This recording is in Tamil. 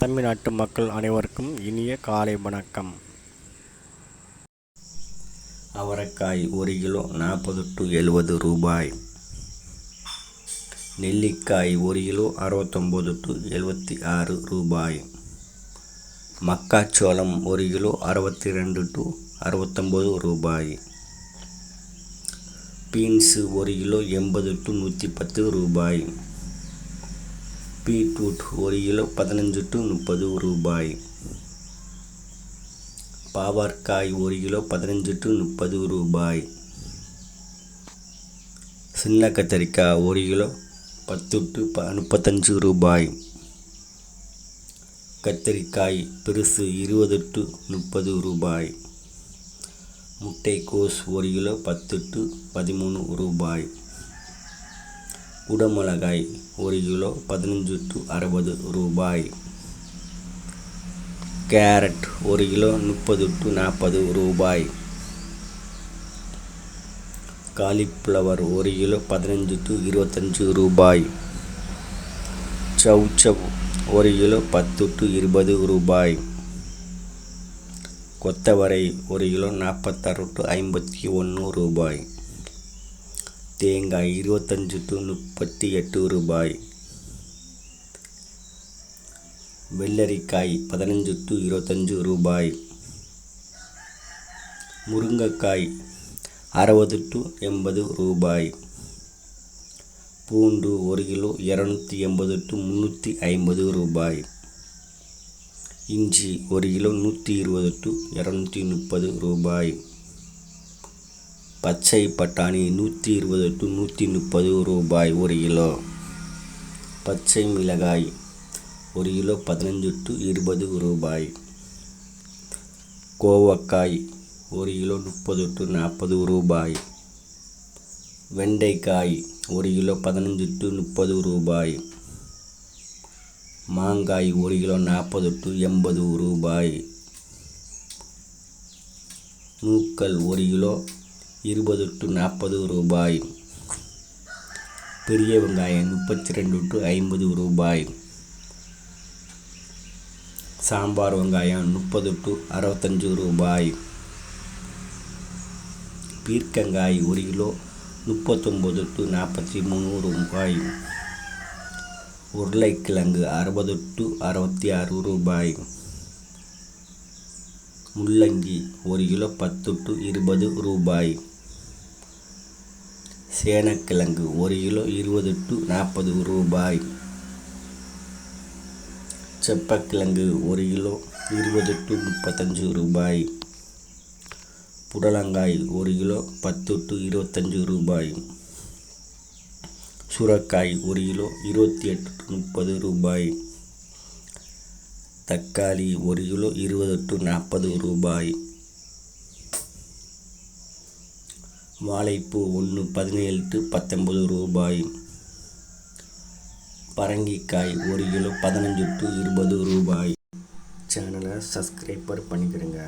தமிழ்நாட்டு மக்கள் அனைவருக்கும் இனிய காலை வணக்கம். அவரைக்காய் 1 கிலோ 40 to 70 ரூபாய். நெல்லிக்காய் 1 கிலோ 69 to 76 ரூபாய். மக்காச்சோளம் 1 கிலோ 62 to 69 ரூபாய். பீன்ஸ் 1 கிலோ 80 to 110 ரூபாய். பீட்ரூட் 1 கிலோ 15 to 30 ரூபாய். பாவற்காய் 1 கிலோ 15 to 30 ரூபாய். சின்ன கத்தரிக்காய் 1 கிலோ 10 to 35 ரூபாய். கத்தரிக்காய் பெருசு 20 to 30 ரூபாய். முட்டைக்கோஸ் 1 கிலோ 10 to 13 ரூபாய். குடமிளகாய் 1 கிலோ 15 to 60 ரூபாய். கேரட் 1 கிலோ 30 to 40 ரூபாய். காலிஃப்ளவர் 1 கிலோ 15 to 25 ரூபாய். சௌசௌ 1 கிலோ 10 to 20 ரூபாய். கொத்தவரை 1 கிலோ 46 to 51 ரூபாய். தேங்காய் 25 to 38 ரூபாய். வெள்ளரிக்காய் 15 to 25 ரூபாய். முருங்கைக்காய் 60 to 80 ரூபாய். பூண்டு 1 கிலோ 280 to 350 ரூபாய். இஞ்சி 1 கிலோ 120 to 230 ரூபாய். பச்சை பட்டாணி 120 to 130 ரூபாய் 1 கிலோ. பச்சை மிளகாய் 1 கிலோ 15 to 20 ரூபாய். கோவக்காய் 1 கிலோ 30 to 40 ரூபாய். வெண்டைக்காய் 1 கிலோ 15 to 30 ரூபாய். மாங்காய் 1 கிலோ 40 to 80 ரூபாய். நூக்கல் 1 கிலோ 20 to 40 ரூபாய். பெரிய வெங்காயம் 32 to 50 ரூபாய். சாம்பார் வெங்காயம் 30 to 65 ரூபாய். பீர்க்கங்காய் 1 கிலோ 39 to 43 ரூபாய். உருளைக்கிழங்கு 60 to 66 ரூபாய். முள்ளங்கி 1 கிலோ 10 to 20 ரூபாய். சேனக்கிழங்கு 1 கிலோ 20 to 40 ரூபாய். செப்பக்கிழங்கு 1 கிலோ 20 to 35 ரூபாய். புடலங்காய் 1 கிலோ 10 to 25 ரூபாய். சுரைக்காய் 1 கிலோ 28 to 30 ரூபாய். தக்காளி 1 கிலோ 20 to 40 ரூபாய். வாழைப்பூ 1 17 to 19 ரூபாய். பரங்கிக்காய் 1 கிலோ 15 to 20 ரூபாய். சேனலை சப்ஸ்கிரைப் பண்ணிக்கிறேங்க.